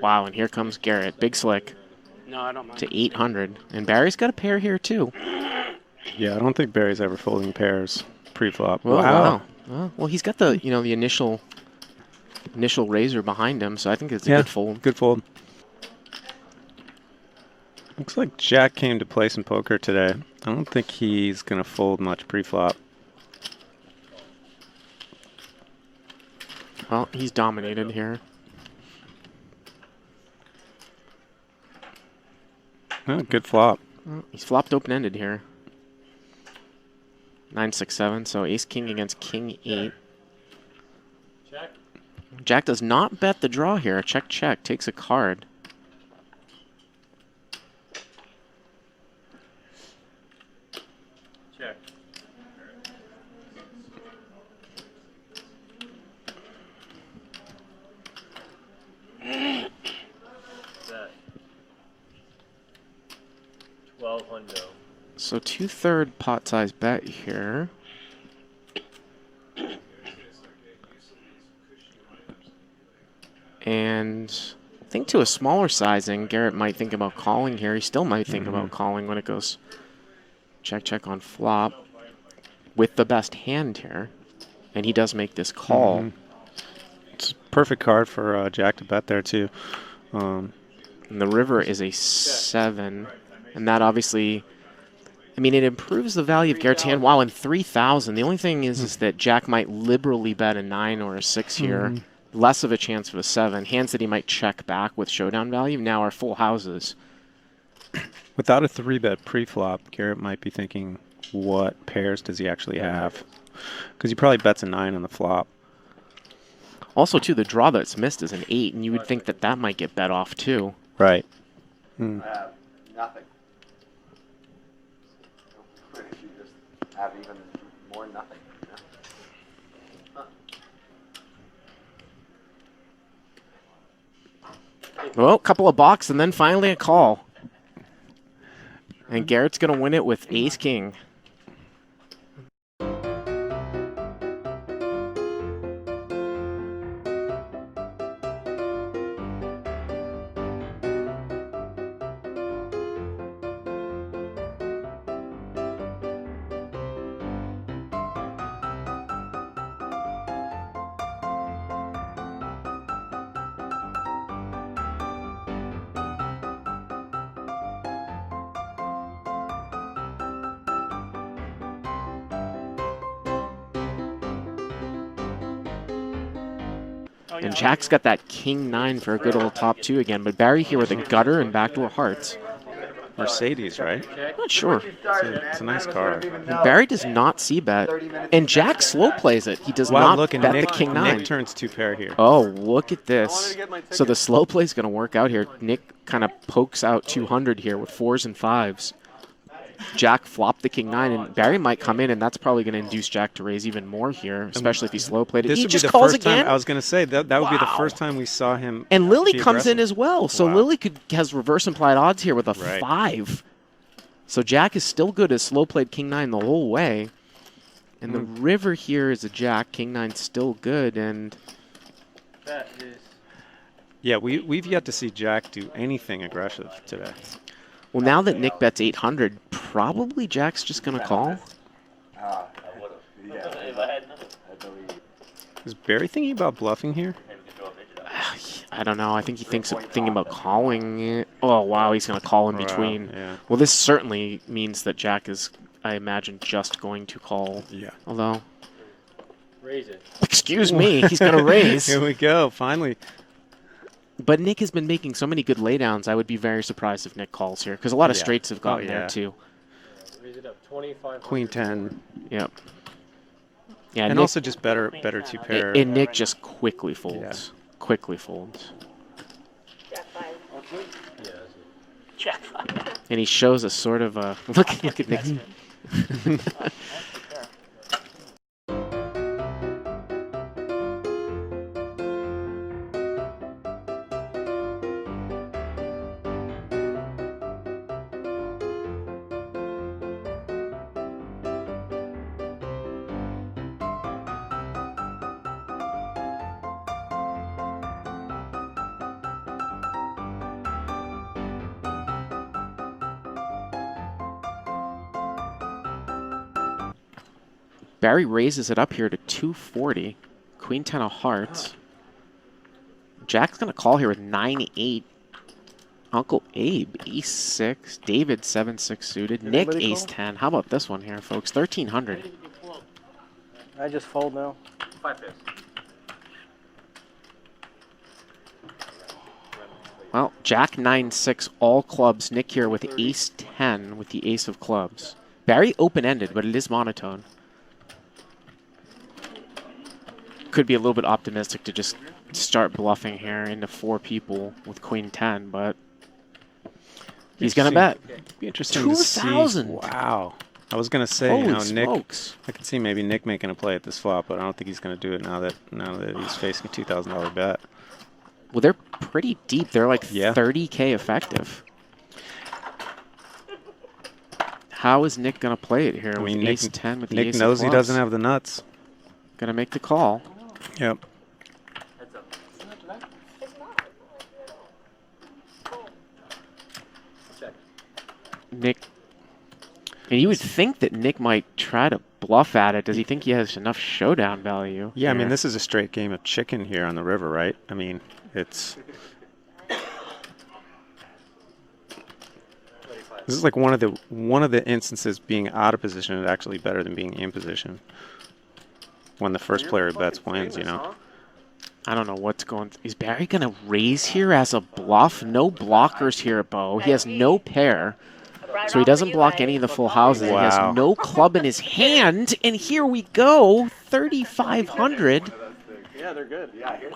Wow, and here comes Garrett. Big slick. No, I don't mind. To 800. And Barry's got a pair here, too. Yeah, I don't think Barry's ever folding pairs pre-flop. Oh, wow. Well, he's got the, you know, the initial razor behind him, so I think it's a good fold. Good fold. Looks like Jack came to play some poker today. I don't think he's going to fold much pre-flop. Well, he's dominated here. Oh, good flop. Well, he's flopped open-ended here. 9, 6, 7, so ace-king against king-8. Check. Jack does not bet the draw here. Check, check. Takes a card. Check. Bet. 1200. So 2/3 pot size bet here. And I think to a smaller sizing, Garrett might think about calling here. He still might think about calling when it goes check, check on flop with the best hand here. And he does make this call. It's a perfect card for Jack to bet there, too. And the river is a 7. And that obviously, I mean, it improves the value of Garrett's hand. Wow, and 3,000. The only thing is that Jack might liberally bet a 9 or a 6 here. Less of a chance for the 7. Hands that he might check back with showdown value now are full houses. Without a 3-bet pre-flop, Garrett might be thinking, what pairs does he actually have? Because he probably bets a 9 on the flop. Also, too, the draw that's missed is an 8, and you would think that that might get bet off, too. Right. I have nothing. What if you just have even more nothing? Well, a couple of blocks, and then finally a call. And Garrett's going to win it with ace-king. And Jack's got that king-9 for a good old top 2 again. But Barry here with a gutter and backdoor hearts. Mercedes, right? Not sure. It's a nice card. Barry does not c-bet. And Jack slow plays it. He does Wow, not look, and bet Nick, the king-9. Nick turns 2-pair here. Oh, look at this. So the slow play is going to work out here. Nick kind of pokes out 200 here with 4s and 5s. Jack flopped the king-9, and Barry might come in, and that's probably going to induce Jack to raise even more here, especially if he slow played it. This He would just be the calls first again. time. I was going to say that would be the first time we saw him. And Lily be comes in aggressive. as well. So Wow. Lily has reverse implied odds here with a Right. 5. So Jack is still good as slow played king-9 the whole way. And the river here is a jack. King-9 still good, and Bet is Yeah, we've yet to see Jack do anything aggressive today. well, now that Nick bets 800, probably Jack's just going to call. I would have. Yeah. if I had nothing. I believe. Is Barry thinking about bluffing here? I don't know. I think he thinking about calling it. Oh, wow, he's going to call in Wow, between. yeah. Well, this certainly means that Jack is, I imagine, just going to call. Yeah. Although, Raise it. excuse me, he's going to raise. Here we go, finally. But Nick has been making so many good laydowns, I would be very surprised if Nick calls here, because a lot of Yeah. straights have gotten Oh, yeah. there, too. Raise it up. 25. Queen 10. Yep. Yeah, And Nick, also just better 2-pair. and Nick just quickly folds. Quickly folds. Yeah, that's it. Check. And he shows a sort of a... Look at Nick's... Barry raises it up here to 240. Queen 10 of hearts. Jack's going to call here with 9-8. Uncle Abe, ace 6. David, 7-6 suited. Nick, ace 10. How about this one here, folks? 1300. I just fold now. 5 pips. Well, Jack 9-6, all clubs. Nick here with ace 10 with the ace of clubs. Barry open-ended, but it is monotone. Could be a little bit optimistic to just start bluffing here into 4 people with queen 10, but he's going to bet. Be interesting to see. 2,000. Wow. I was going to say, Holy you know, smokes. Nick. I could see maybe Nick making a play at this flop, but I don't think he's going to do it now that he's facing a $2,000 bet. Well, they're pretty deep. They're like Yeah. 30K effective. How is Nick going to play it here with Nick, ace 10 with the Nick ace knows of he clubs? doesn't have the nuts. Going to make the call. Yep. Heads up. Check. Nick. And you would think that Nick might try to bluff at it. Does he think he has enough showdown value? Yeah, I mean, here? this is a straight game of chicken here on the river, right? I mean, it's... This is like one of the instances being out of position is actually better than being in position. When the first player bets wins, you know. I don't know what's going... Is Barry going to raise here as a bluff? No blockers here at Bo. He has no pair. So he doesn't block any of the full houses. Wow. He has no club in his hand. And here we go. 3,500 Yeah, they're good. Yeah, here's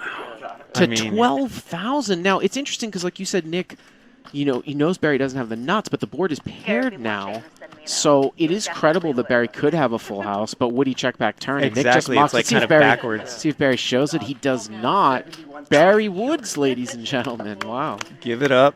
to I mean- 12,000. Now, it's interesting because, like you said, Nick, you know, he knows Barry doesn't have the nuts, but the board is paired now. So it is credible that Barry could have a full house, but would he check back turn? And Nick just Exactly, mocks it's like it. See if kind of Barry- backwards. See if Barry shows it. He does not. Barry Woods, ladies and gentlemen. Wow. Give it up.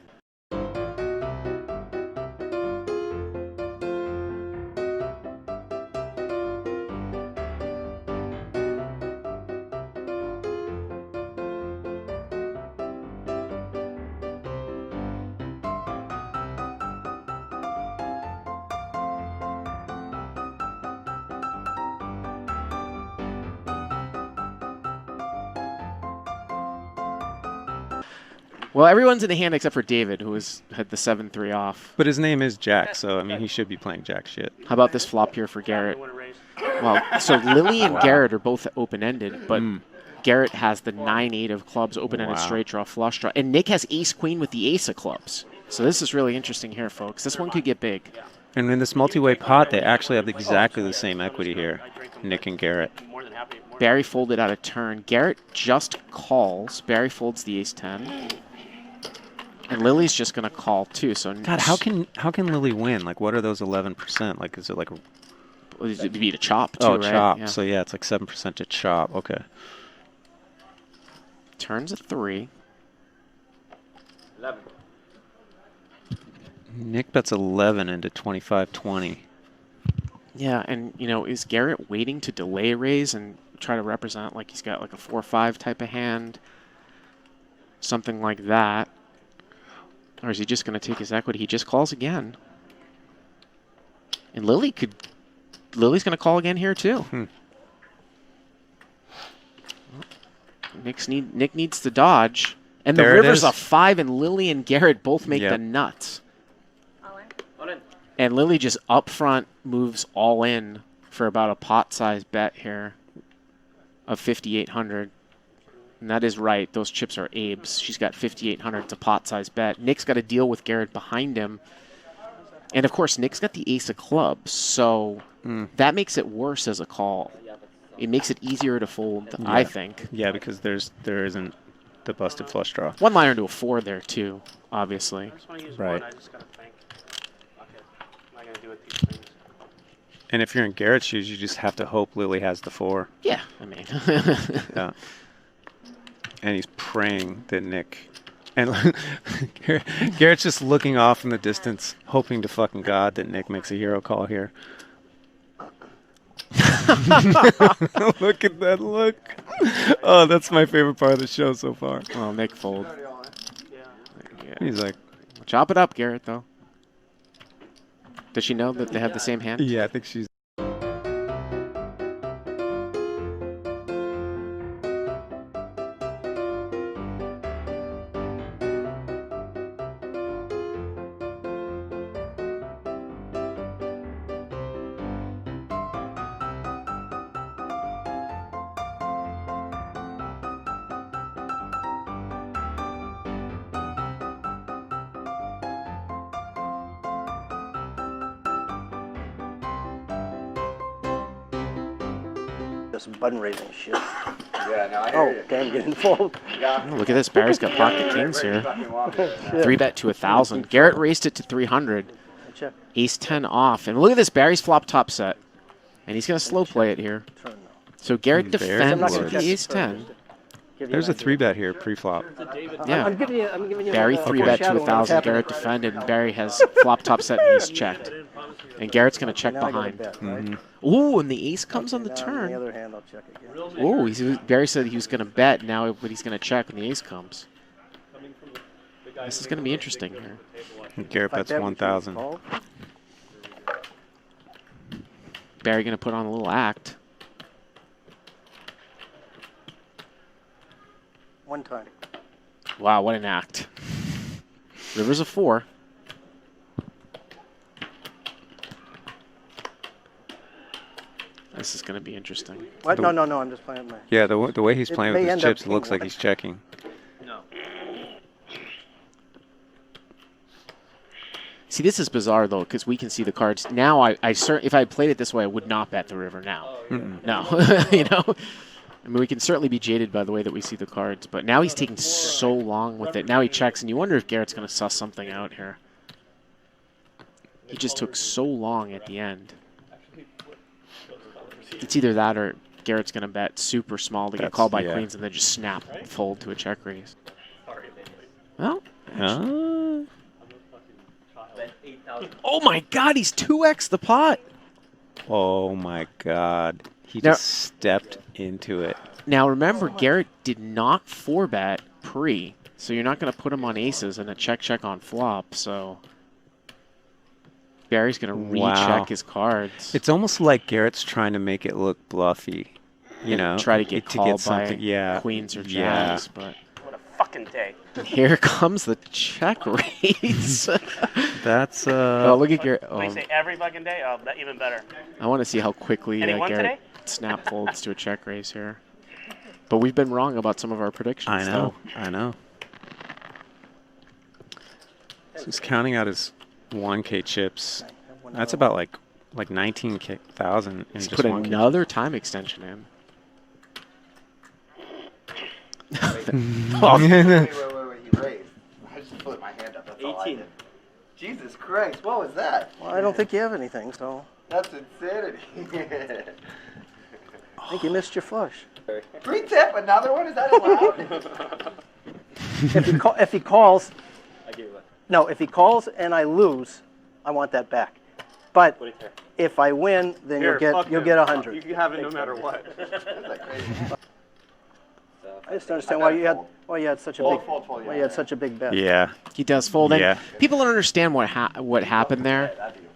Well, everyone's in the hand except for David, who had the 7-3 off. But his name is Jack, so I mean, he should be playing jack shit. How about this flop here for Garrett? Well, so Lily and Garrett are both open-ended, but Garrett has the 9-8 of clubs, open-ended Wow. straight draw, flush draw. And Nick has ace-queen with the ace of clubs. So this is really interesting here, folks. This one could get big. And in this multi-way pot, they actually have exactly the same equity here, Nick and Garrett. Barry folded out of turn. Garrett just calls. Barry folds the ace-10. And Lily's just going to call, too. So God, how can Lily win? Like, what are those 11%? Like, is it like a... It'd be to chop, too, Oh, right? chop. Yeah. So, yeah, it's like 7% to chop. Okay. Turns a 3. 11. Nick bets 11 into 25-20. Yeah, and, you know, is Garrett waiting to delay raise and try to represent like he's got like a 4-5 type of hand? Something like that. Or is he just going to take his equity? He just calls again. And Lily's going to call again here, too. Nick needs to dodge. And There the it river's is. a 5, and Lily and Garrett both make Yep. the nuts. On in. And Lily just up front moves all in for about a pot-sized bet here of 5,800. And that is right. Those chips are Abe's. She's got 5,800. It's a pot-sized bet. Nick's got to deal with Garrett behind him. And, of course, Nick's got the ace of clubs. So that makes it worse as a call. It makes it easier to fold, I think. Yeah, because there isn't the busted flush draw. One liner to a 4 there, too, obviously. Right. And if you're in Garrett's shoes, you just have to hope Lily has the 4. Yeah, I mean. Yeah. And he's praying that Nick... And Garrett's just looking off in the distance, hoping to fucking God that Nick makes a hero call here. Look at that look. Oh, that's my favorite part of the show so far. Well, Nick fold. He's like, Chop it up, Garrett, though. Does she know that they have the same hand? yeah, I think she's... this button raising shit. Yeah, no, I hear Oh, you. damn, getting fold. Yeah. Oh, look at this. Barry's got pocket kings here. Fucking want it. 3-bet to 1,000. Garrett raised it to 300. Check. Ace 10 off. And look at this. Barry's flop top set. And he's going to slow play it here. Turn now. So Garrett Very defends good. with the ace 10. Give you There's an a idea. 3-bet here pre-flop. Yeah. I'm giving you Barry a 3-bet to foreshadowing of what's 1,000. happening. Garrett defended. And Barry has flop top set and he's checked. And Garrett's going to check Now I gotta behind. bet, right? Ooh, and the ace comes on the Now, On the turn. other hand, I'll check again. Ooh, Barry said he was going to bet. Now, but he's going to check when the ace comes. This is going to be interesting here. Garrett If I bets bet, we can 1,000. fold. Barry going to put on a little act. One time. Wow, what an act. River's a 4. This is going to be interesting. What? No, I'm just playing my. Yeah, the way he's It playing may with his end up chips, it looks king like he's checking. See, this is bizarre, though, because we can see the cards. Now, if I played it this way, I would not bet the river now. No. You know? I mean, we can certainly be jaded by the way that we see the cards, but now he's taking so long with it. Now he checks, and you wonder if Garrett's going to suss something out here. He just took so long at the end. It's either that or Garrett's going to bet super small to get called by queens and then just snap fold to a check raise. Well, oh my God, he's 2x the pot. Oh my God. He Now- just stepped into it. Now remember, Garrett did not 4-bet pre, so you're not going to put him on aces and a check on flop, so Barry's going to Wow. recheck his cards. It's almost like Garrett's trying to make it look bluffy. You know? Try to get called by yeah. queens or Yeah. jacks, but What a fucking day. here comes the check raise. That's Oh, look at Garrett. Oh, When you say every fucking day, oh, that even better. I want to see how quickly Anyone Garrett snap folds to a check raise here. But we've been wrong about some of our predictions. I know. I know. So he's counting out his 1K chips. That's about like 19,000 in He's just put 1K. another time extension in. Wait, he raised. I just put my hand up. That's all I did. Jesus Christ, what was that? Well, I don't think you have anything, so That's insanity. I think you missed your flush. 3-tip, another one? Is that allowed? If he calls, no, if he calls and I lose, I want that back. But if I win, then you'll get 100. You can have it no matter what. That's like crazy. I just don't understand why you had such a Fold, big fold, fold, why you had such a big bet. Yeah. He does fold. And Yeah. people don't understand what happened there. That'd be